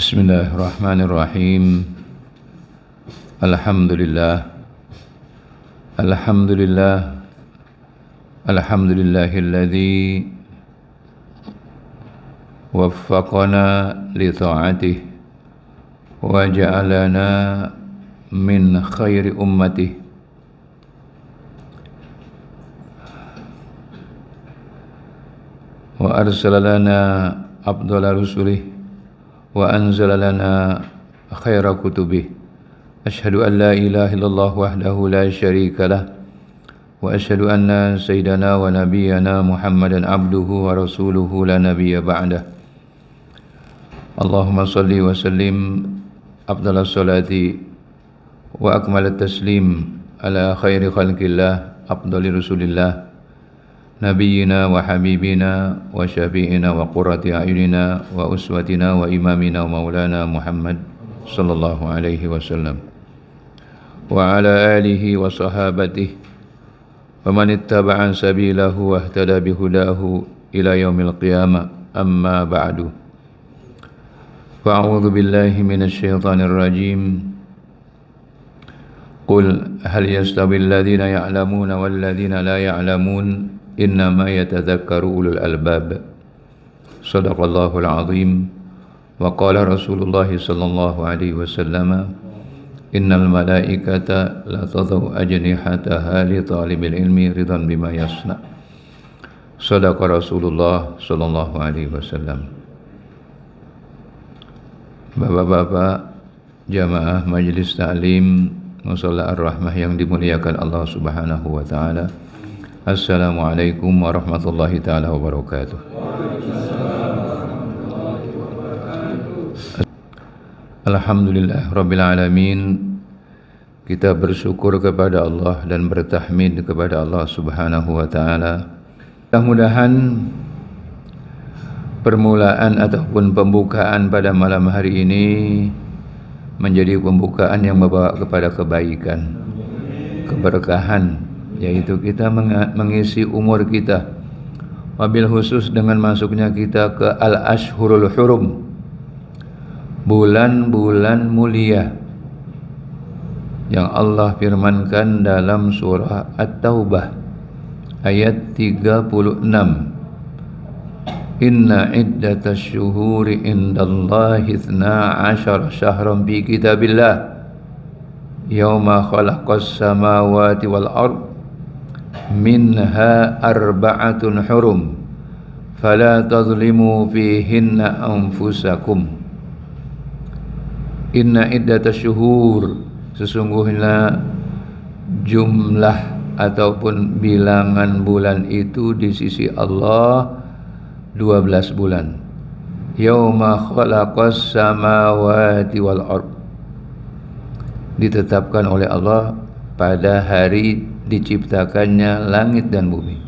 Bismillahirrahmanirrahim. Alhamdulillah. Alhamdulillah. Alhamdulillahilladzi waffaqana li ta'atih wa ja'alana min khairi ummatih. Wa arsalalana afdhala rusulih wa anzala lana khaira kutubih. Asyhadu an la ilaha illallah wahdahu la syarika lah wa asyhadu anna sayyidana wa nabiyyana Muhammadan abduhu wa rasuluhu la nabiyya ba'dah. Allahumma salli wa sallim afdalas salati wa akmalat taslim ala khairi khalqillah afdali rasulillah Nabiyyina wa habibina wa syafi'ina wa qurrati a'yunina wa uswatina wa imamina wa maulana Muhammad sallallahu alaihi wasallam wa ala alihi wa sahabatihi wa man ittaba'a sabilahu wa ihtada bihudahu ila yaumil qiyamah, amma ba'du. Fa'udzu billahi minasy syaithanir rajim. Qul hal yastawil ladzina ya'lamuna wal ladzina la ya'lamun innama yatadzakkaru ulul albab. Shadaqallahul azim. Wa qala Rasulullah sallallahu alaihi wasallam, innal malaikata la tadau ajnihataha li talibil ilmi ridan bima yasna. Shadaqa Rasulullah sallallahu alaihi wasallam. Bapak-bapak jamaah majelis ta'lim Musalla Ar-Rahmah yang dimuliakan Allah Subhanahu wa taala. Assalamualaikum warahmatullahi ta'ala wabarakatuh. Alhamdulillah Rabbil Alamin. Kita bersyukur kepada Allah dan bertahmid kepada Allah Subhanahu wa ta'ala. Mudah-mudahan permulaan ataupun pembukaan pada malam hari ini menjadi pembukaan yang membawa kepada kebaikan, keberkahan, yaitu kita mengisi umur kita, wabil khusus dengan masuknya kita ke al-ashhurul hurum, bulan-bulan mulia yang Allah firmankan dalam surah At-Taubah ayat 36. Inna iddatasy syuhuri indallahi 12 syahran fi kitabillah yauma khalaqas samawati wal ard minha arba'atun hurum fala tadhlimu fihinna anfusakum. Inna iddatasy syuhur, sesungguhnya jumlah ataupun bilangan bulan itu di sisi Allah 12 bulan. Yauma khalaqas samawati wal ard, ditetapkan oleh Allah pada hari diciptakannya langit dan bumi.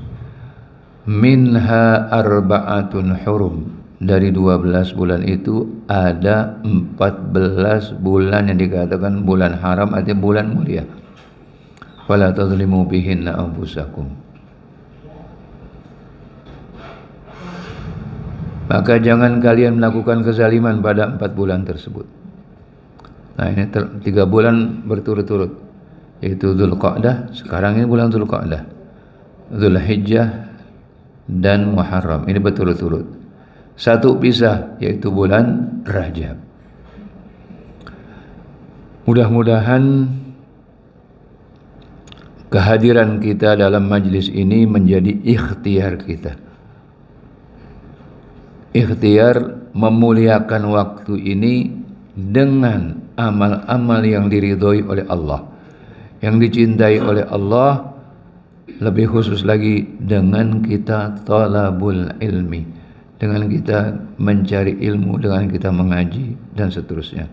Minha arba'atun hurum, dari 12 bulan itu ada 14 bulan yang dikatakan bulan haram, artinya bulan mulia. Fala tadhlimu bihinna anfusakum. Maka jangan kalian melakukan kezaliman pada 4 bulan tersebut. Nah, ini 3 bulan berturut-turut, yaitu Dzulqa'dah, sekarang ini bulan Dzulqa'dah, Dzulhijjah dan Muharram, ini berturut-turut. Satu pisah, yaitu bulan Rajab. Mudah-mudahan kehadiran kita dalam majlis ini menjadi ikhtiar kita. Ikhtiar memuliakan waktu ini dengan amal-amal yang diridhoi oleh Allah, yang dicintai oleh Allah, lebih khusus lagi dengan kita talabul ilmi, dengan kita mencari ilmu, dengan kita mengaji dan seterusnya.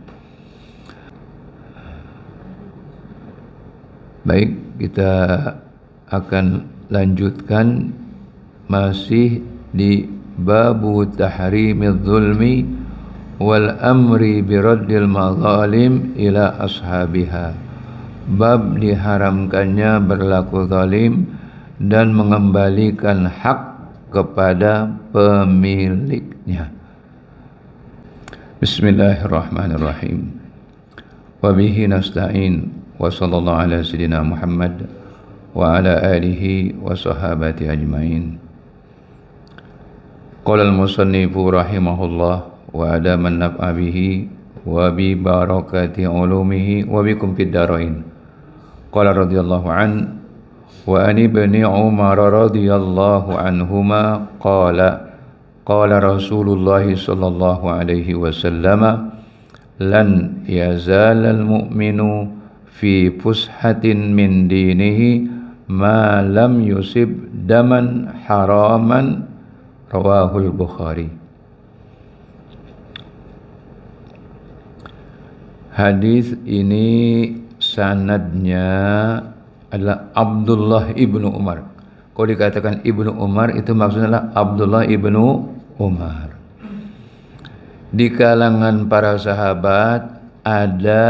Baik, kita akan lanjutkan masih di babu tahrimidz zulmi wal amri biraddil mazalim ila ashabiha. Bab diharamkannya berlaku zalim dan mengembalikan hak kepada pemiliknya. Bismillahirrahmanirrahim. Wa bihi nasta'in wa sallallahu ala sayyidina Muhammad wa ala alihi wa sahabati ajmain. Qala al-musannifu rahimahullah wa adaman naf'a bihi wa bi barakati ulumihi wa bikum fid darain. Qala radhiyallahu an wa an ibni Umar radhiyallahu anhuma qala qala Rasulullah sallallahu alaihi wasallam lan yazalal mu'minu fi fushatin min dinihi ma lam yusib daman haraman. Rawahul Bukhari. Hadis ini sanadnya adalah Abdullah ibnu Umar. Kalau dikatakan ibnu Umar itu maksudnya adalah Abdullah ibnu Umar. Di kalangan para sahabat ada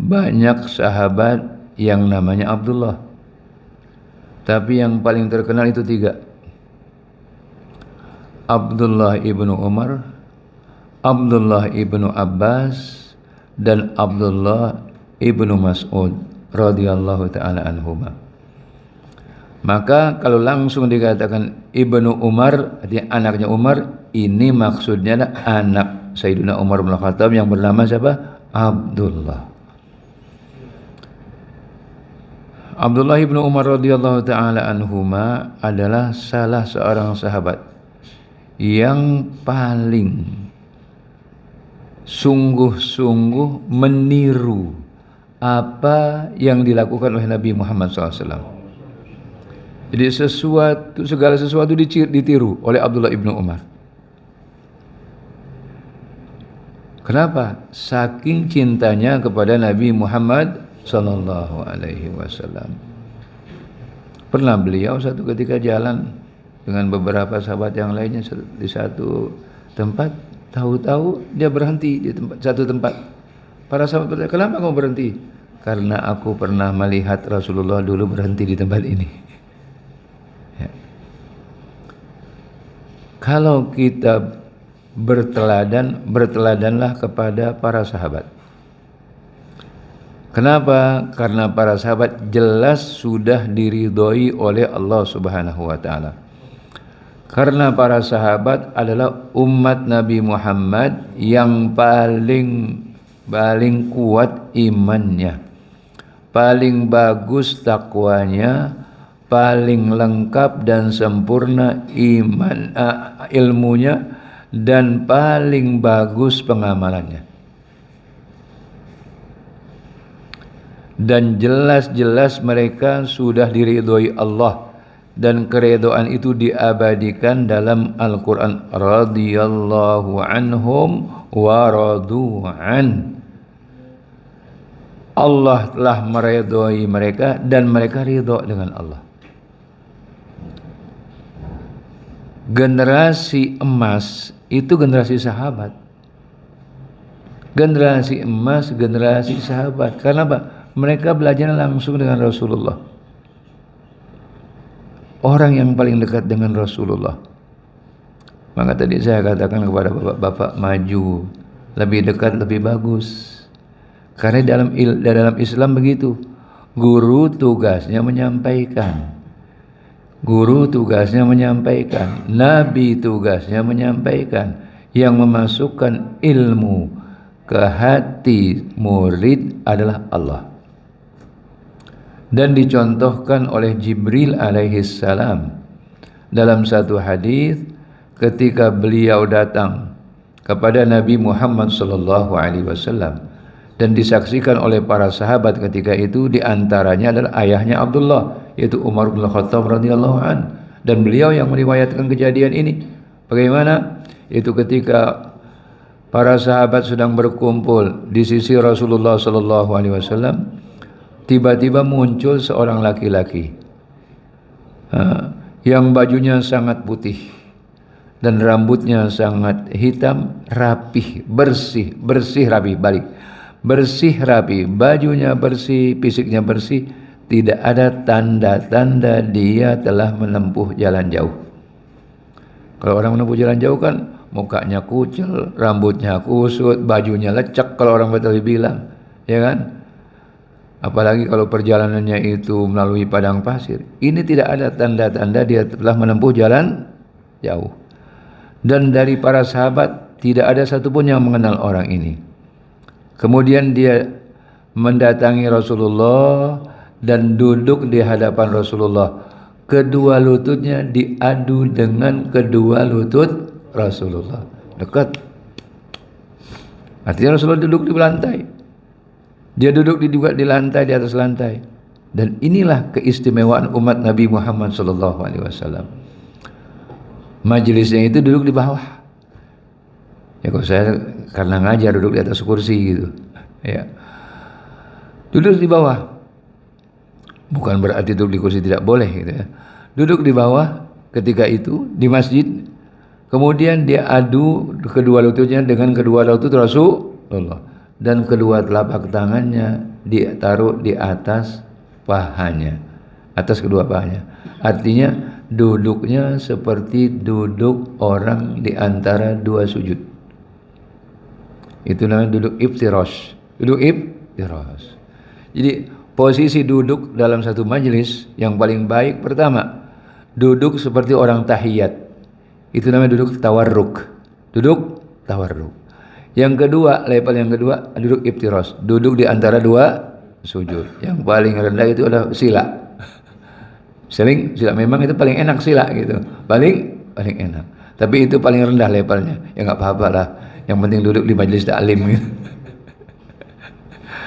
banyak sahabat yang namanya Abdullah. Tapi yang paling terkenal itu 3. Abdullah ibnu Umar, Abdullah ibnu Abbas, dan Abdullah ibnu Mas'ud radhiyallahu ta'ala anhuma. Maka kalau langsung dikatakan ibnu Umar, artinya anaknya Umar, ini maksudnya adalah anak Sayyidina Umar bin Khattab yang bernama siapa? Abdullah. Abdullah ibnu Umar radhiyallahu ta'ala anhuma adalah salah seorang sahabat yang paling sungguh-sungguh meniru apa yang dilakukan oleh Nabi Muhammad SAW. Jadi segala sesuatu ditiru oleh Abdullah ibnu Umar. Kenapa? Saking cintanya kepada Nabi Muhammad sallallahu alaihi wasallam. Pernah beliau satu ketika jalan dengan beberapa sahabat yang lainnya di satu tempat, tahu-tahu dia berhenti di satu tempat. Para sahabat bertanya, "Kenapa kamu berhenti?" "Karena aku pernah melihat Rasulullah dulu berhenti di tempat ini." Ya. Kalau kita berteladanlah kepada para sahabat. Kenapa? Karena para sahabat jelas sudah diridhoi oleh Allah Subhanahu wa taala. Karena para sahabat adalah umat Nabi Muhammad yang paling kuat imannya, paling bagus takwanya, paling lengkap dan sempurna ilmunya, dan paling bagus pengamalannya. Dan jelas-jelas mereka sudah diridhoi Allah. Dan keridhaan itu diabadikan dalam Al-Quran. Radhiyallahu anhum wa radu'an. Allah telah meridhai mereka dan mereka ridha dengan Allah. Generasi emas itu generasi sahabat. Generasi emas, generasi sahabat. Karena apa? Mereka belajar langsung dengan Rasulullah. Orang yang paling dekat dengan Rasulullah. Maka tadi saya katakan kepada bapak-bapak, maju, lebih dekat, lebih bagus. Karena dalam Islam begitu. Guru tugasnya menyampaikan. Guru tugasnya menyampaikan. Nabi tugasnya menyampaikan. Yang memasukkan ilmu ke hati murid adalah Allah. Dan dicontohkan oleh Jibril alaihissalam dalam satu hadis ketika beliau datang kepada Nabi Muhammad sallallahu alaihi wasallam dan disaksikan oleh para sahabat ketika itu, di antaranya adalah ayahnya Abdullah, yaitu Umar bin Khattab radhiyallahu an, dan beliau yang meriwayatkan kejadian ini. Bagaimana? Itu ketika para sahabat sedang berkumpul di sisi Rasulullah sallallahu alaihi wasallam, tiba-tiba muncul seorang laki-laki yang bajunya sangat putih dan rambutnya sangat hitam, rapih, bersih rapi, bersih rapi, bajunya bersih, fisiknya bersih, tidak ada tanda-tanda dia telah menempuh jalan jauh. Kalau orang menempuh jalan jauh kan mukanya kucel, rambutnya kusut, bajunya lecek kalau orang Betawi bilang, ya kan? Apalagi kalau perjalanannya itu melalui padang pasir. Ini tidak ada tanda-tanda dia telah menempuh jalan jauh. Dan dari para sahabat tidak ada satupun yang mengenal orang ini. Kemudian dia mendatangi Rasulullah dan duduk di hadapan Rasulullah. Kedua lututnya diadu dengan kedua lutut Rasulullah. Dekat. Artinya Rasulullah duduk di lantai. Dia duduk di lantai, di atas lantai. Dan inilah keistimewaan umat Nabi Muhammad SAW. Majelisnya itu duduk di bawah. Ya kalau saya karena ngajar duduk di atas kursi gitu. Ya. Duduk di bawah. Bukan berarti duduk di kursi tidak boleh gitu ya. Duduk di bawah ketika itu di masjid. Kemudian dia adu kedua lututnya dengan kedua lutut Rasulullah. Dan kedua telapak tangannya ditaruh di atas pahanya, atas kedua pahanya. Artinya duduknya seperti duduk orang di antara dua sujud. Itu namanya duduk iftirash. Duduk iftirash. Jadi posisi duduk dalam satu majelis yang paling baik pertama, duduk seperti orang tahiyat. Itu namanya duduk tawarruk. Duduk tawarruk. Yang kedua, level yang kedua, duduk iftirash, duduk di antara dua sujud. Yang paling rendah itu adalah sila. Sila memang itu paling enak sila gitu. Paling enak. Tapi itu paling rendah levelnya. Ya enggak apa-apa lah. Yang penting duduk di majelis taklim gitu.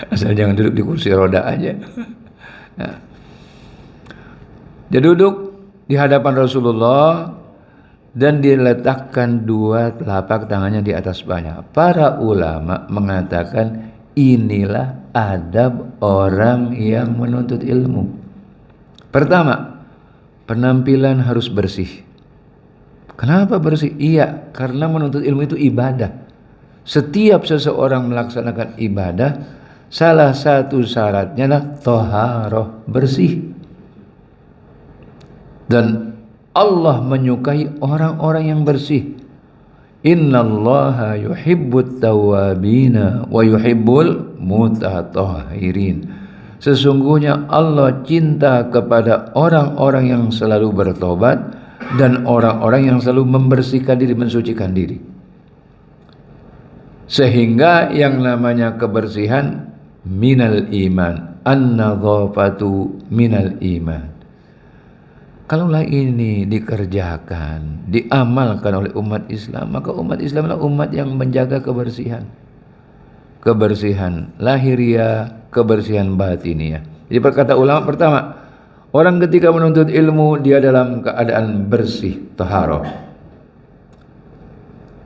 Asal jangan duduk di kursi roda aja. Nah. Dia duduk di hadapan Rasulullah dan diletakkan dua telapak tangannya di atas pahanya. Para ulama mengatakan inilah adab orang yang menuntut ilmu. Pertama, penampilan harus bersih. Kenapa bersih? Iya, karena menuntut ilmu itu ibadah. Setiap seseorang melaksanakan ibadah, salah satu syaratnya adalah thaharah, bersih. Dan Allah menyukai orang-orang yang bersih. Innallaha yuhibbut tawwabina wa yuhibbul mutatahhirin. Sesungguhnya Allah cinta kepada orang-orang yang selalu bertobat dan orang-orang yang selalu membersihkan diri, mensucikan diri. Sehingga yang namanya kebersihan minal iman, an-nadhafatu minal iman. Kalaulah ini dikerjakan, diamalkan oleh umat Islam, maka umat Islam adalah umat yang menjaga kebersihan. Kebersihan lahiriah, kebersihan batiniah. Jadi perkata ulama pertama, orang ketika menuntut ilmu dia dalam keadaan bersih, taharah.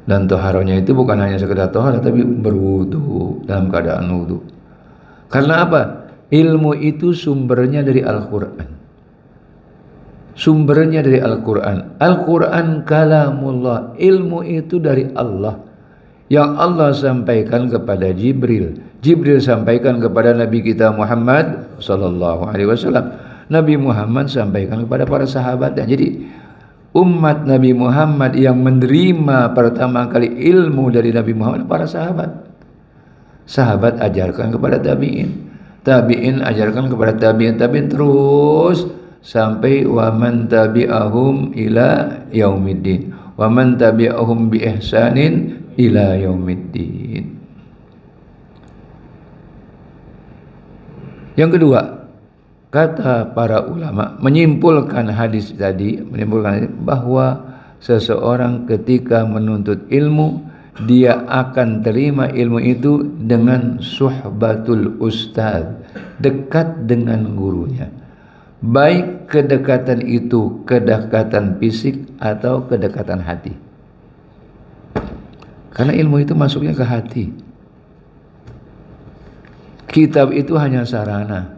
Dan taharahnya itu bukan hanya sekedar taharah, tapi berwudu, dalam keadaan wudu. Karena apa? Ilmu itu sumbernya dari Al-Quran. Sumbernya dari Al-Quran. Al-Quran kalamullah. Ilmu itu dari Allah. Yang Allah sampaikan kepada Jibril. Jibril sampaikan kepada Nabi kita Muhammad sallallahu alaihi wasallam. Nabi Muhammad sampaikan kepada para sahabatnya. Jadi umat Nabi Muhammad yang menerima pertama kali ilmu dari Nabi Muhammad para sahabat. Sahabat ajarkan kepada tabi'in. Tabi'in ajarkan kepada tabi'in. Tabi'in terus sampai wa man tabi'ahum ila yaumiddin wa man tabi'ahum bi ihsanin ila yaumiddin. Yang kedua, kata para ulama menyimpulkan hadis tadi, bahwa seseorang ketika menuntut ilmu dia akan terima ilmu itu dengan suhbatul ustaz, dekat dengan gurunya. Baik kedekatan itu kedekatan fisik atau kedekatan hati. Karena ilmu itu masuknya ke hati. Kitab itu hanya sarana.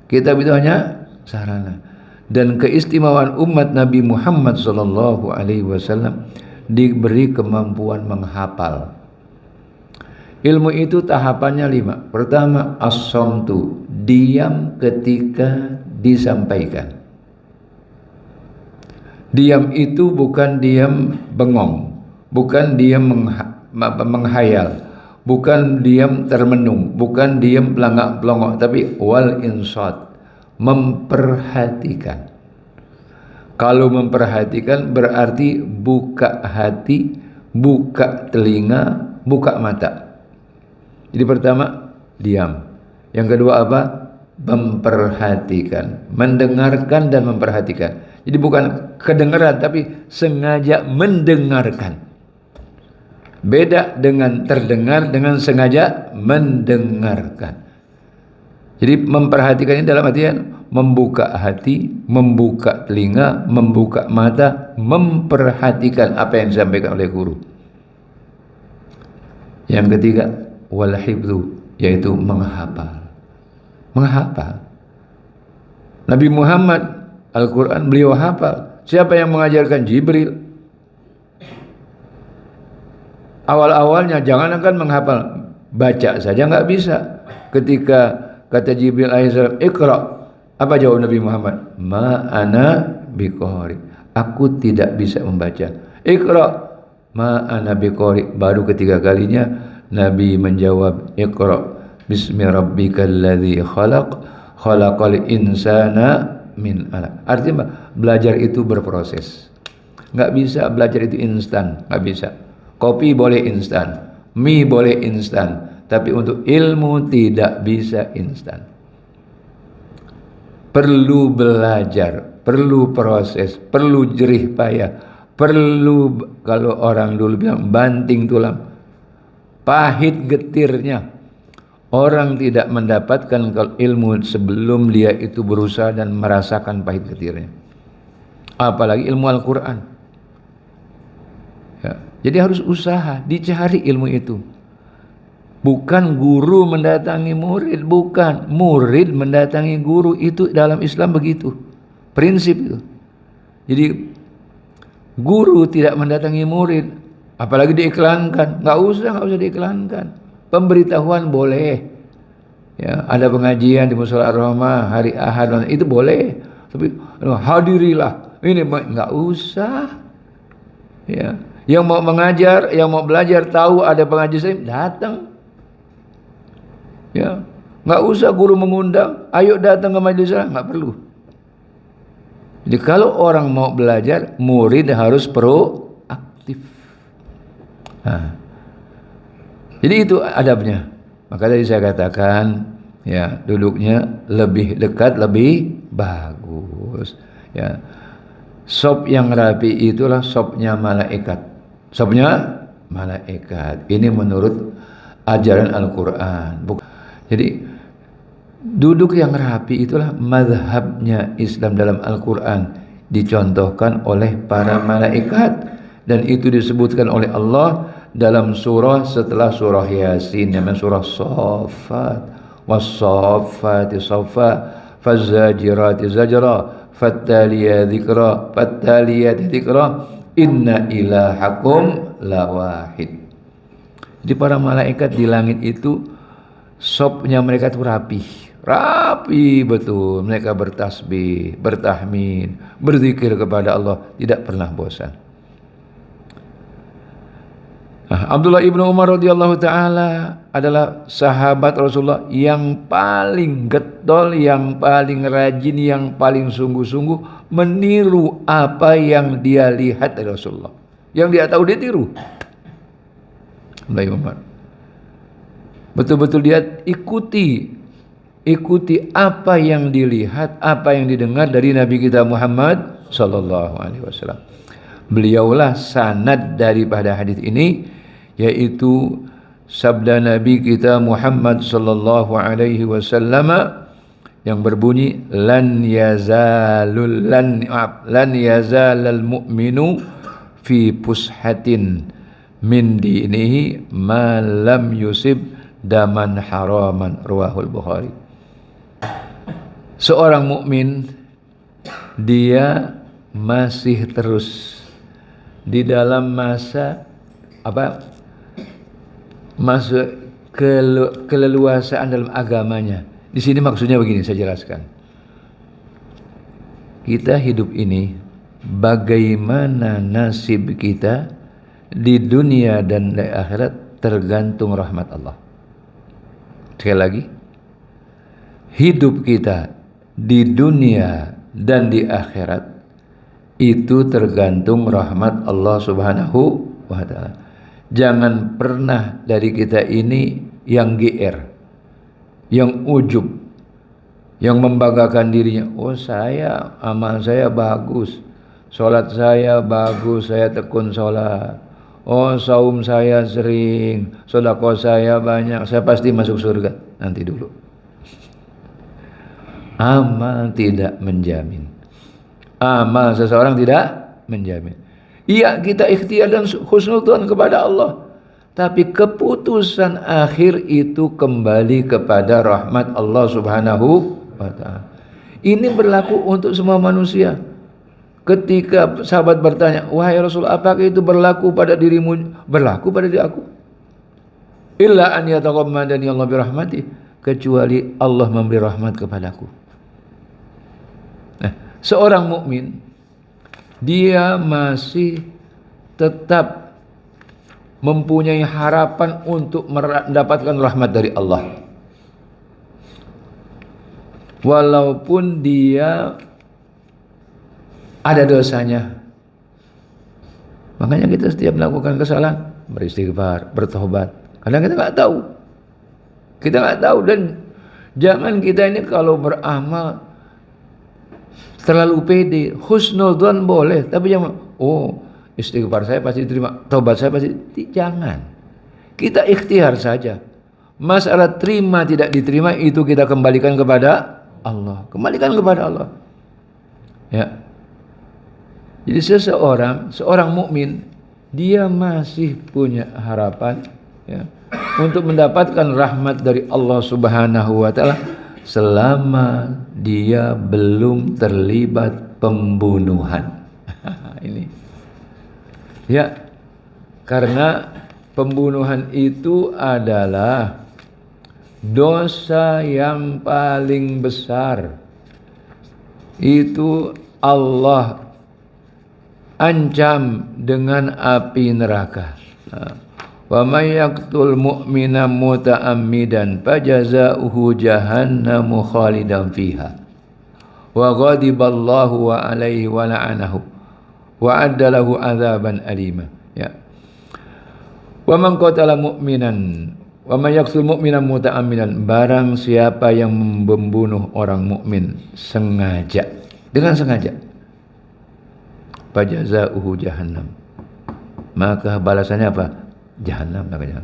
Kitab itu hanya sarana. Dan keistimewaan umat Nabi Muhammad sallallahu alaihi wasallam diberi kemampuan menghafal. Ilmu itu tahapannya 5. Pertama, as-samtu, diam ketika disampaikan. Diam itu bukan diam bengong, bukan diam menghayal, bukan diam termenung, bukan diam pelangak-pelongok, tapi wal insat, memperhatikan. Kalau memperhatikan berarti buka hati, buka telinga, buka mata. Jadi pertama diam. Yang kedua apa? Memperhatikan, mendengarkan dan memperhatikan. Jadi bukan kedengaran tapi sengaja mendengarkan. Beda dengan terdengar dengan sengaja mendengarkan. Jadi memperhatikan ini dalam artian membuka hati, membuka telinga, membuka mata, memperhatikan apa yang disampaikan oleh guru. Yang ketiga, wal hifdzu, yaitu menghafal. Menghafal. Nabi Muhammad Al-Quran beliau hafal. Siapa yang mengajarkan? Jibril. Awal-awalnya jangankan menghafal, baca saja nggak bisa. Ketika kata Jibril alaihissalam, Iqra, apa jawab Nabi Muhammad? Ma ana biqari, aku tidak bisa membaca. Iqra, ma ana biqari. Baru ketiga kalinya Nabi menjawab, Iqra bismi rabbikal ladzi khalaq, khalaqal insana min 'alaq. Artinya belajar itu berproses. Nggak bisa belajar itu instan, nggak bisa. Kopi boleh instan, mie boleh instan, tapi untuk ilmu tidak bisa instan. Perlu belajar, perlu proses, perlu jerih payah, perlu, kalau orang dulu bilang, banting tulang, pahit getirnya. Orang tidak mendapatkan ilmu sebelum dia itu berusaha dan merasakan pahit getirnya. Apalagi ilmu Al-Quran. Ya. Jadi harus usaha, dicari ilmu itu. Bukan guru mendatangi murid, bukan. Murid mendatangi guru, itu dalam Islam begitu. Prinsip itu. Jadi guru tidak mendatangi murid, apalagi diiklankan. Nggak usah diiklankan. Pemberitahuan boleh. Ya, ada pengajian di Mushola Ar-Rahmah hari Ahad, itu boleh. Tapi hadirilah. Ini nggak usah. Ya. Yang mau mengajar, yang mau belajar, tahu ada pengajian, datang. Ya, nggak usah guru mengundang, ayo datang ke majelis, nggak perlu. Jadi kalau orang mau belajar, murid harus proaktif. Nah, jadi itu adabnya. Maka tadi saya katakan, ya, duduknya lebih dekat, lebih bagus. Ya, sop yang rapi itulah sopnya malaikat. Sopnya malaikat. Ini menurut ajaran Al-Quran. Jadi duduk yang rapi itulah mazhabnya Islam dalam Al-Quran, dicontohkan oleh para malaikat, dan itu disebutkan oleh Allah dalam surah setelah surah Yasin, namanya surah Shaffat. Was-shaffati shaffa, faz-zajirati zajra, fattaliyati dzikra, fattaliyati dzikra, inna ilahakum lawahid. Jadi para malaikat di langit itu sopnya mereka itu rapi betul. Mereka bertasbih, bertahmid, berzikir kepada Allah, tidak pernah bosan. Abdullah ibnu Umar radhiyallahu taala adalah sahabat Rasulullah yang paling getol, yang paling rajin, yang paling sungguh-sungguh meniru apa yang dia lihat dari Rasulullah. Yang dia tahu dia tiru. Abdullah ibnu Umar betul-betul dia ikuti apa yang dilihat, apa yang didengar dari Nabi kita Muhammad sallallahu alaihi wasallam. Beliaulah sanad daripada hadis ini, yaitu sabda Nabi kita Muhammad sallallahu alaihi wasallam yang berbunyi, lan yazalal mu'minu fi pushatin min dinihi ma lam yusib daman haraman, rawahul Bukhari. Seorang mukmin dia masih terus di dalam masa keleluasaan dalam agamanya. Di sini maksudnya begini, saya jelaskan. Kita hidup ini, bagaimana nasib kita di dunia dan di akhirat tergantung rahmat Allah. Sekali lagi, hidup kita di dunia dan di akhirat itu tergantung rahmat Allah Subhanahu wa ta'ala. Jangan pernah dari kita ini yang GR, yang ujub, yang membanggakan dirinya. Oh, saya amal saya bagus, sholat saya bagus, saya tekun sholat. Oh, saum saya sering, sedekah saya banyak, saya pasti masuk surga. Nanti dulu. Amal tidak menjamin. Amal seseorang tidak menjamin. Iya, kita ikhtiar dan husnudzon kepada Allah, tapi keputusan akhir itu kembali kepada rahmat Allah Subhanahu wa ta'ala. Ini berlaku untuk semua manusia. Ketika sahabat bertanya, wahai Rasul, apakah itu berlaku pada dirimu? Berlaku pada diri aku. Illa an yataghammadani Allah birahmati, kecuali Allah memberi rahmat kepadaku. Nah, seorang mukmin dia masih tetap mempunyai harapan untuk mendapatkan rahmat dari Allah. Walaupun dia ada dosanya. Makanya kita setiap melakukan kesalahan beristighfar, bertobat. Kadang kita nggak tahu. Kita nggak tahu, dan jangan kita ini kalau beramal terlalu pede. Husnudzon boleh, tapi jangan istighfar saya pasti diterima, tobat saya pasti. Jangan. Kita ikhtiar saja. Masalah terima tidak diterima itu kita kembalikan kepada Allah. Kembalikan kepada Allah. Ya. Jadi seorang mukmin dia masih punya harapan, ya, untuk mendapatkan rahmat dari Allah Subhanahu wa ta'ala selama dia belum terlibat pembunuhan. Ini. Ya. Karena pembunuhan itu adalah dosa yang paling besar. Itu Allah ancam dengan api neraka. Wa may yaqtul mu'mina muta'ammidan fajazauhu jahannamu khalidan fiha wa ghadiballahu wa alaihi wa la'anahu wa adda lahu adzaban alima. Ya. Wa man qatala mu'minan wa may yaqtul mu'mina muta'ammidan, barang siapa yang membunuh orang mukmin sengaja, dengan sengaja, fajazauhu jahannam, maka balasannya apa? Jahannam, namanya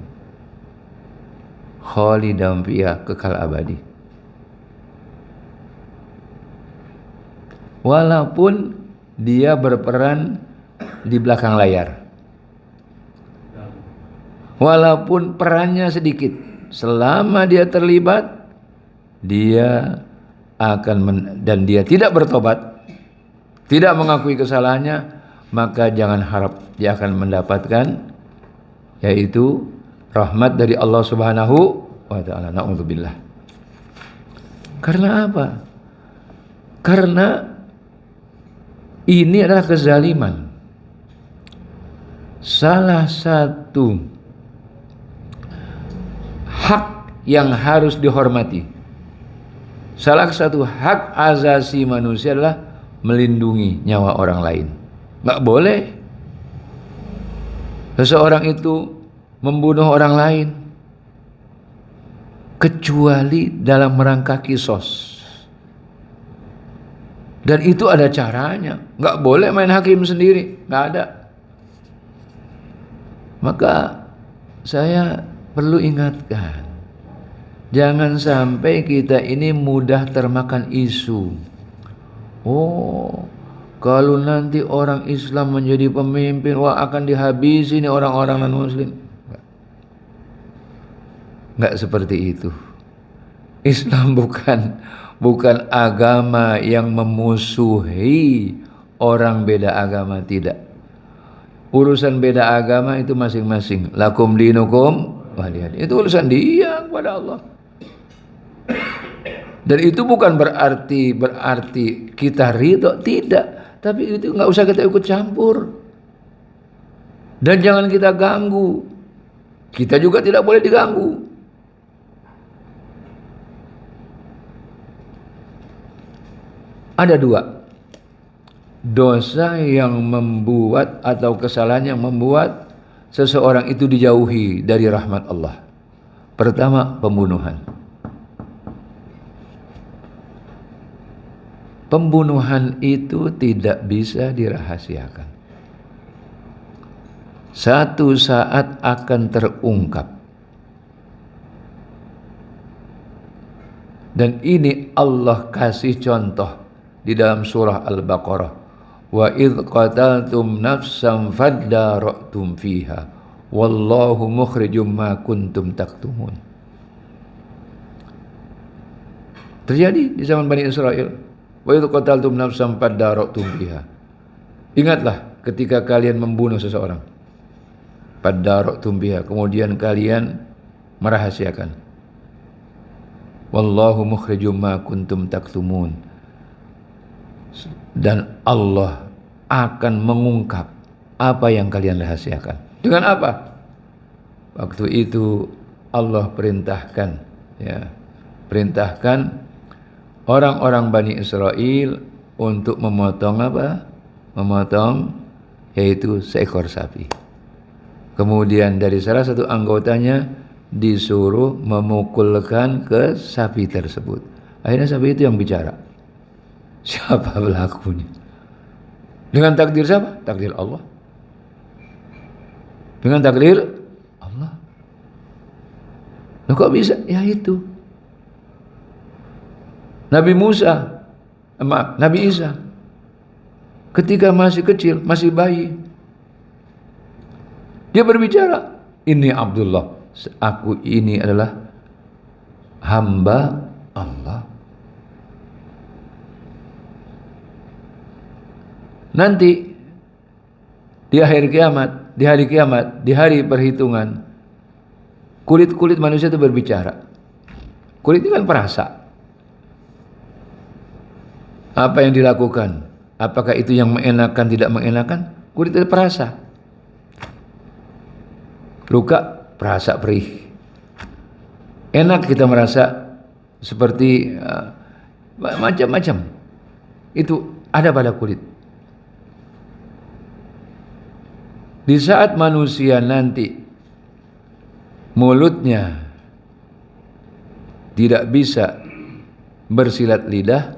khalidan fiha, kekal abadi. Walaupun dia berperan di belakang layar, walaupun perannya sedikit, selama dia terlibat, dia akan dan dia tidak bertobat, tidak mengakui kesalahannya, maka jangan harap dia akan mendapatkan yaitu rahmat dari Allah Subhanahu wa ta'ala. Na'udzubillah. Karena apa? Karena ini adalah kezaliman. Salah satu hak yang harus dihormati, salah satu hak asasi manusia adalah melindungi nyawa orang lain. Nggak boleh seseorang itu membunuh orang lain kecuali dalam rangka kisos, dan itu ada caranya. Nggak boleh main hakim sendiri, nggak ada. Maka saya perlu ingatkan, jangan sampai kita ini mudah termakan isu. Kalau nanti orang Islam menjadi pemimpin, wah akan dihabisi nih orang-orang non-muslim. Enggak seperti itu. Islam bukan agama yang memusuhi orang beda agama, tidak. Urusan beda agama itu masing-masing. Lakum dinukum waliyadin. Itu urusan dia kepada Allah. Dan itu bukan berarti kita ridho, tidak. Tapi itu nggak usah kita ikut campur. Dan jangan kita ganggu. Kita juga tidak boleh diganggu. Ada dua. Dosa yang membuat atau kesalahan yang membuat seseorang itu dijauhi dari rahmat Allah. Pertama, pembunuhan. Pembunuhan itu tidak bisa dirahasiakan. Satu saat akan terungkap. Dan ini Allah kasih contoh di dalam surah Al-Baqarah. Wa idh qataltum nafsan faddara'tum fiha wallahu mukhrijum ma kuntum taktumun. Terjadi di zaman Bani Israel. Wa idh qataltum nafsan faddara'tum fiha. Ingatlah ketika kalian membunuh seseorang. Faddara'tum fiha, kemudian kalian merahasiakan. Wallahu mukhrijum ma kuntum taktumun. Dan Allah akan mengungkap apa yang kalian rahasiakan. Dengan apa? Waktu itu Allah perintahkan, perintahkan orang-orang Bani Israel untuk memotong apa? Memotong yaitu seekor sapi. Kemudian dari salah satu anggotanya disuruh memukulkan ke sapi tersebut. Akhirnya sapi itu yang bicara. Siapa pelakunya? Dengan takdir siapa? Takdir Allah. Dengan takdir Allah. Loh kok bisa? Ya itu. Nabi Musa, Nabi Isa, ketika masih kecil, masih bayi, dia berbicara, ini Abdullah, aku ini adalah hamba Allah. Nanti di akhir kiamat, di hari kiamat, di hari perhitungan, kulit-kulit manusia itu berbicara. Kulit itu kan perasa. Apa yang dilakukan? Apakah itu yang mengenakan, tidak mengenakan? Kulit itu perasa. Luka, perasa perih. Enak kita merasa seperti macam-macam. Itu ada pada kulit. Di saat manusia nanti mulutnya tidak bisa bersilat lidah,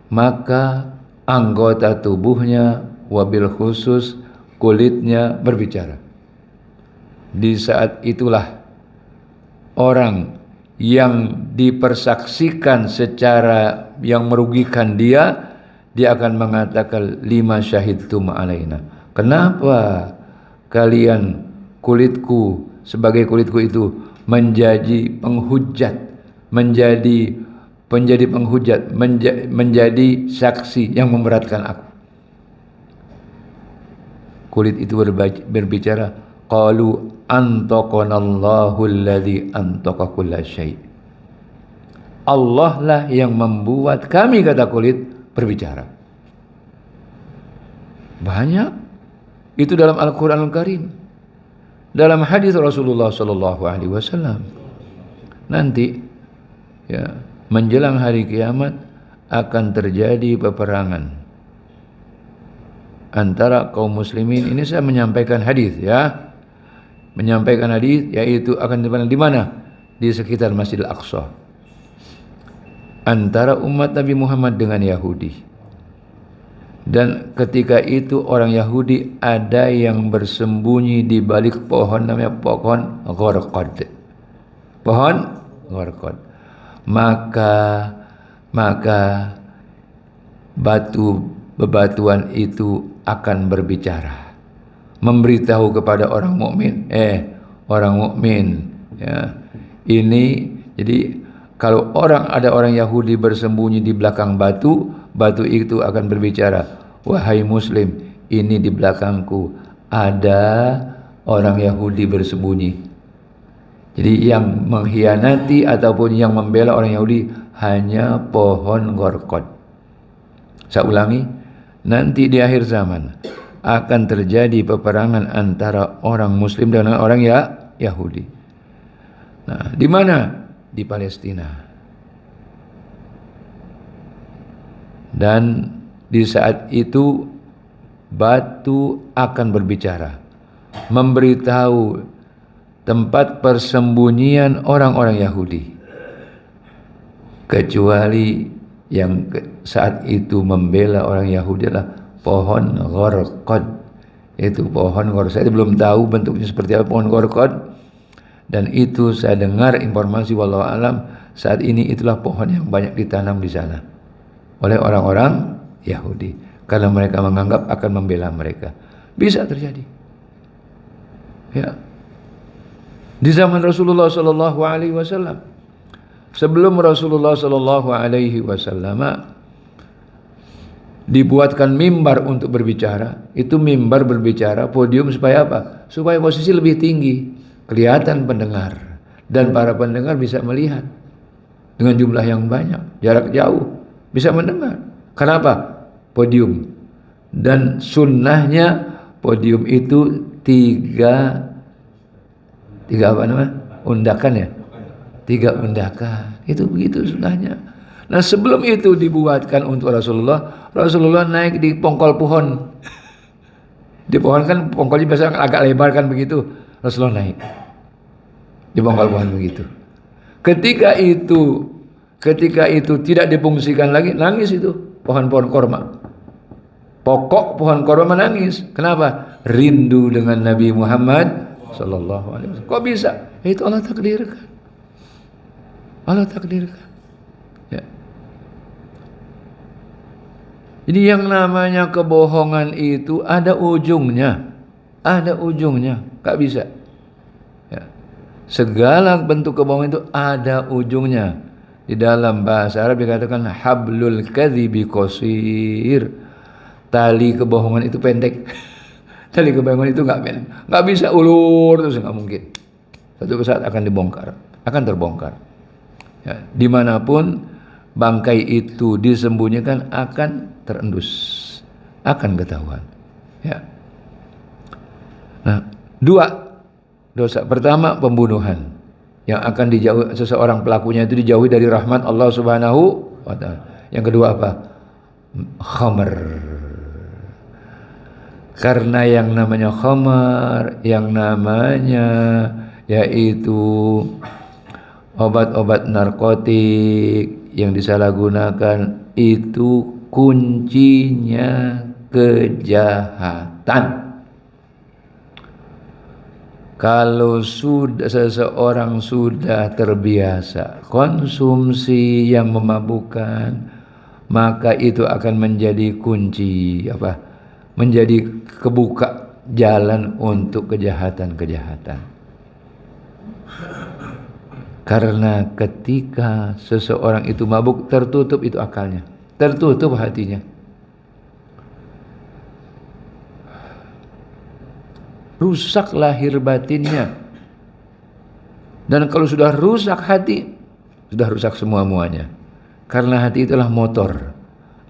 maka anggota tubuhnya wabil khusus kulitnya berbicara. Di saat itulah orang yang dipersaksikan secara yang merugikan dia akan mengatakan lima syahidtum alaina. Kenapa kalian kulitku sebagai kulitku itu menjadi penghujat, menjadi penghujat, menjadi saksi yang memberatkan aku. Kulit itu berbicara, qalu antaqanallahu alladzi antaqa kulla syai'. Allah lah yang membuat kami, kata kulit, berbicara. Banyak itu dalam Al-Quranul Karim, dalam hadis Rasulullah sallallahu alaihi wasallam. Nanti menjelang hari kiamat akan terjadi peperangan antara kaum muslimin. Ini saya menyampaikan hadis, menyampaikan hadis, yaitu akan terjadi di mana? Di sekitar Masjidil Aqsa, antara umat Nabi Muhammad dengan Yahudi. Dan ketika itu orang Yahudi ada yang bersembunyi di balik pohon, namanya pohon Gharqad. Pohon Gharqad. Maka bebatuan itu akan berbicara, memberitahu kepada orang mukmin, orang mukmin, ini jadi kalau ada orang Yahudi bersembunyi di belakang batu itu akan berbicara, wahai muslim, ini di belakangku ada orang Yahudi bersembunyi. Jadi yang mengkhianati ataupun yang membela orang Yahudi hanya pohon Gharqad. Saya ulangi, nanti di akhir zaman akan terjadi peperangan antara orang Muslim dengan orang Yahudi. Nah, di mana? Di Palestina. Dan di saat itu batu akan berbicara, memberitahu tempat persembunyian orang-orang Yahudi. Kecuali yang saat itu membela orang Yahudi adalah pohon Gharqad. Itu pohon Gharqad. Saya belum tahu bentuknya seperti apa pohon Gharqad. Dan itu saya dengar informasi wallahu alam saat ini itulah pohon yang banyak ditanam di sana oleh orang-orang Yahudi karena mereka menganggap akan membela mereka. Bisa terjadi. Ya. Di zaman Rasulullah sallallahu alaihi wasallam, sebelum Rasulullah sallallahu alaihi wasallam dibuatkan mimbar untuk berbicara, itu mimbar berbicara, podium supaya apa? Supaya posisi lebih tinggi, kelihatan pendengar dan para pendengar bisa melihat dengan jumlah yang banyak, jarak jauh bisa mendengar. Kenapa? Podium. Dan sunnahnya podium itu tiga apa namanya? Undakan ya? 3 undakan. Itu begitu sunnahnya. Nah, sebelum itu dibuatkan untuk Rasulullah naik di pongkol pohon. Di pohon kan pongkolnya biasa agak lebar kan begitu. Rasulullah naik di pongkol pohon begitu. Ketika itu tidak difungsikan lagi, nangis itu pohon-pohon korma. Pokok pohon korma menangis. Kenapa? Rindu dengan Nabi Muhammad sallallahu alaihi wasallam. Kok bisa? Itu Allah takdirkan. Allah takdirkan. Ya. Jadi yang namanya kebohongan itu ada ujungnya. Ada ujungnya. Gak bisa. Ya. Segala bentuk kebohongan itu ada ujungnya. Di dalam bahasa Arab dikatakan hablul kadhibi qasir. Tali kebohongan itu pendek. Tali kebohongan itu nggak bisa ulur terus, nggak mungkin. Suatu saat akan dibongkar, akan terbongkar. Ya, dimanapun bangkai itu disembunyikan akan terendus, akan ketahuan. Ya. Nah, 2 dosa. Pertama pembunuhan. Yang akan dijauhi seseorang pelakunya itu dijauhi dari rahmat Allah Subhanahu wa taala. Yang kedua apa? Khamar. Karena yang namanya khamar, yang namanya yaitu obat-obat narkotik yang disalahgunakan itu kuncinya kejahatan. Kalau seseorang sudah terbiasa konsumsi yang memabukkan, maka itu akan menjadi kunci apa? Menjadi kebuka jalan untuk kejahatan-kejahatan. Karena ketika seseorang itu mabuk, tertutup itu akalnya, tertutup hatinya. Rusak lahir batinnya. Dan kalau sudah rusak hati, sudah rusak semua-muanya. Karena hati itulah motor.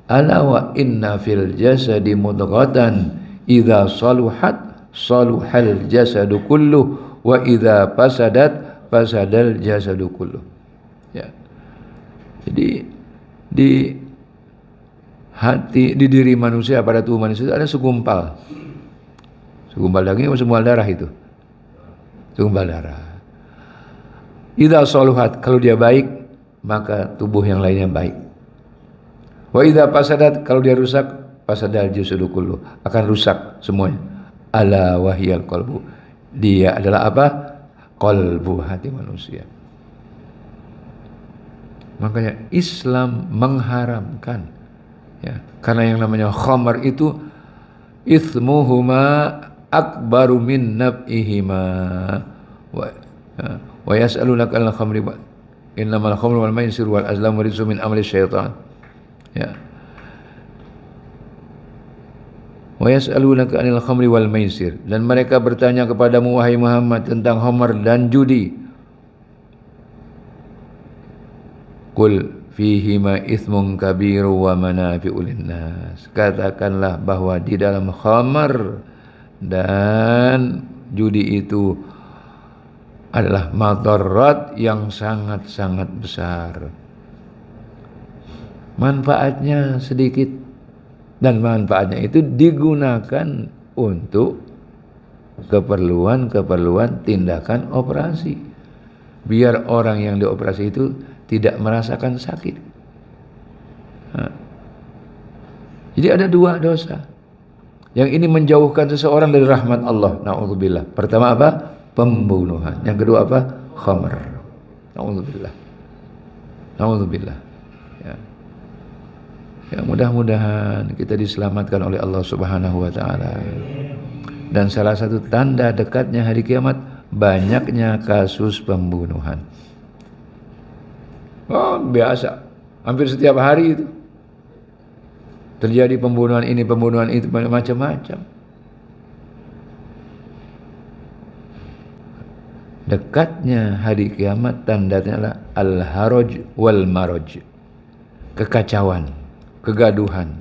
Ala wa inna fil jasadi mudghatan idza saluhat saluhal jasadu kulluh wa idza fasadat fasadal jasadu kulluh. Ya. Jadi di hati, di diri manusia, pada tubuh manusia ada segumpal. Segumpal daging atau segumpal darah itu? Segumpal darah. Idza saluhat, kalau dia baik, maka tubuh yang lainnya baik. Wa idza fasadat, kalau dia rusak, fasadal jasadu kullu, akan rusak semuanya. Ala wahyal qalbu, dia adalah apa? Qalbu, hati manusia. Makanya Islam mengharamkan, ya, karena yang namanya khamar itu itsmuhuma akbaru min nab'ihima wa yas'alunaka al-khamri innamal khamru wal maisir wal azlamu rijsun min amali syaitan. Ya. Wa yas'alunaka anil khamri wal maisir, dan mereka bertanya kepadamu wahai Muhammad tentang khamar dan judi. Qul fihima ithmun kabiru wa manafi'u linnas. Katakanlah bahwa di dalam khamar dan judi itu adalah madarat yang sangat-sangat besar. Manfaatnya sedikit dan manfaatnya itu digunakan untuk keperluan tindakan operasi. Biar orang yang dioperasi itu tidak merasakan sakit. Jadi ada dua dosa. Yang ini menjauhkan seseorang dari rahmat Allah. Na'udzubillah. Pertama apa? Pembunuhan. Yang kedua apa? Khamr. Na'udzubillah. Na'udzubillah. Ya, mudah-mudahan kita diselamatkan oleh Allah Subhanahu wa taala. Dan salah satu tanda dekatnya hari kiamat, banyaknya kasus pembunuhan. Oh, biasa. Hampir setiap hari itu terjadi pembunuhan ini, pembunuhan itu, macam-macam. Dekatnya hari kiamat tandanya adalah al-haraj wal maraj. Kekacauan, kegaduhan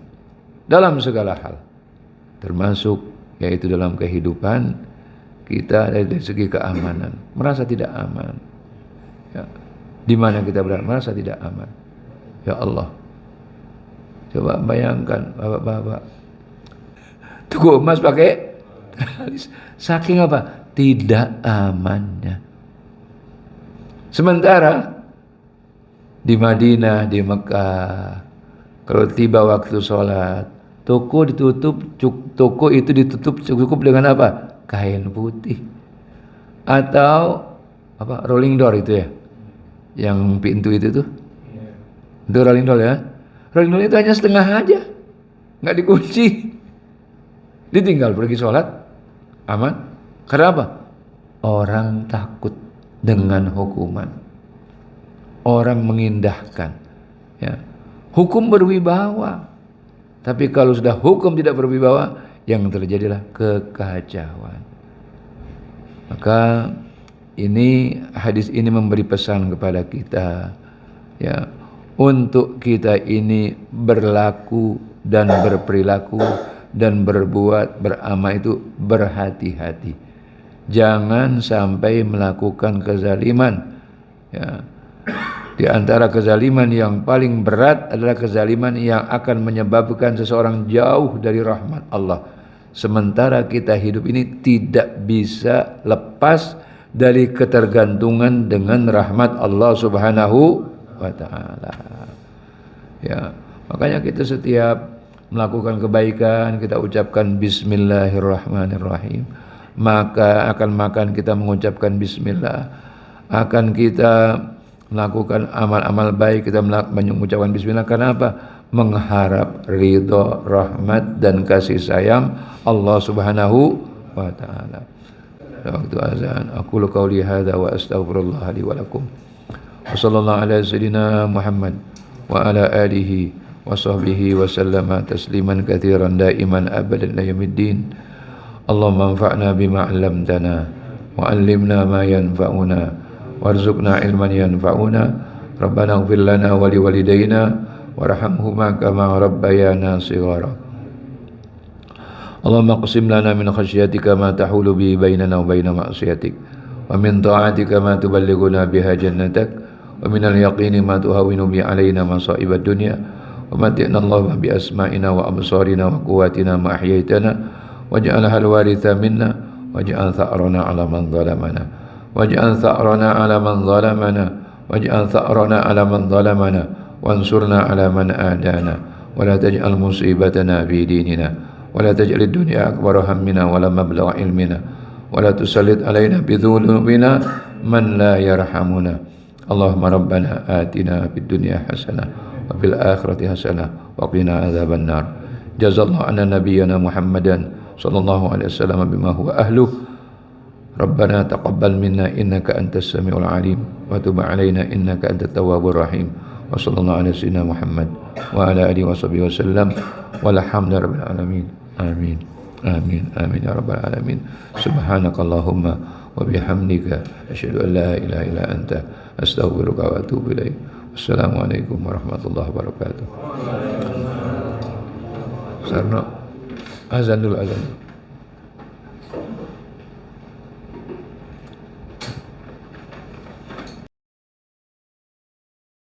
dalam segala hal, termasuk yaitu dalam kehidupan kita dari segi keamanan, merasa tidak aman. Ya. Di mana kita berada merasa tidak aman. Ya Allah, coba bayangkan bapak-bapak tuku emas pakai saking apa? Tidak amannya. Sementara di Madinah, di Mekah, kalau tiba waktu sholat, toko itu ditutup cukup dengan apa? Kain putih atau apa? Rolling door itu ya, yang pintu itu tuh, itu rolling door ya. Rolling door itu hanya setengah aja, nggak dikunci, ditinggal pergi sholat, aman. Karena apa? Orang takut dengan hukuman, orang mengindahkan, ya. Hukum berwibawa. Tapi kalau sudah hukum tidak berwibawa, yang terjadilah kekacauan. Maka ini hadis ini memberi pesan kepada kita, ya, untuk kita ini berlaku dan berperilaku dan berbuat beramal itu berhati-hati. Jangan sampai melakukan kezaliman, ya. Di antara kezaliman yang paling berat adalah kezaliman yang akan menyebabkan seseorang jauh dari rahmat Allah. Sementara kita hidup ini tidak bisa lepas dari ketergantungan dengan rahmat Allah Subhanahu wa taala. Ya, makanya kita setiap melakukan kebaikan kita ucapkan bismillahirrahmanirrahim. Maka akan makan kita mengucapkan bismillah. Akan kita melakukan amal-amal baik kita mengucapkan bismillah. Karena apa? Mengharap ridha, rahmat dan kasih sayang Allah Subhanahu wa taala. Waktu azan aqulu qauli hadza wa astaghfirullah li wa lakum. Wa sallallahu ala sayyidina Muhammad wa ala alihi wa sahbihi wa sallama tasliman katsiran daiman abadan ila yaumiddin. Allahumma anfa'na bima 'allamtana wa 'allimna ma yanfa'una warzuqna ilman yanfa'una. Rabbana ighfir lana wa liwalidayna warhamhuma kama rabbayana shighara. Allahumma qsim lana min khasyatika ma tahulu bi bainana wa baina ma'siyatik wa min ta'atika ma tuballighuna biha jannatak wa min al-yaqini ma tuhawwinu bi 'alaina masa'ibad dunya wa matina Allahumma bi asma'ina wa absarina wa quwwatina ma ahyaytana waj'alha al-waritha minna waj'al tha'rana 'ala man zalamana waj'al tha'rana 'ala man zalamana waj'al tha'rana 'ala man zalamana wansurna 'ala man adana wa la taj'al musibatana fi dinina wa la taj'al ad-dunya akbara hammina wa la mablagha ilmina wa la tusallit 'alaina bi dhunubina man la yarhamuna. Allahumma rabbana atina fid dunya hasanah wa fil akhirati hasanah wa qina adzaban nar. Jazallahu anna nabiyyana Muhammadan sallallahu alaihi wasallam bima huwa ahluh. Rabbana taqabbal minna innaka antas samiul alim wa tub alaina innaka antat tawwabur rahim. Wa sallallahu ala sayyidina Muhammad wa ala alihi washabihi wasallam walhamdulillahi rabbil alamin. Amin. Amin. Amin ya rabbal alamin. Subhanakallahumma wa bihamdika asyhadu an la ilaha illa anta astaghfiruka wa atubu ilaik. Assalamualaikum warahmatullahi wabarakatuh. Sarno azan dulu azan.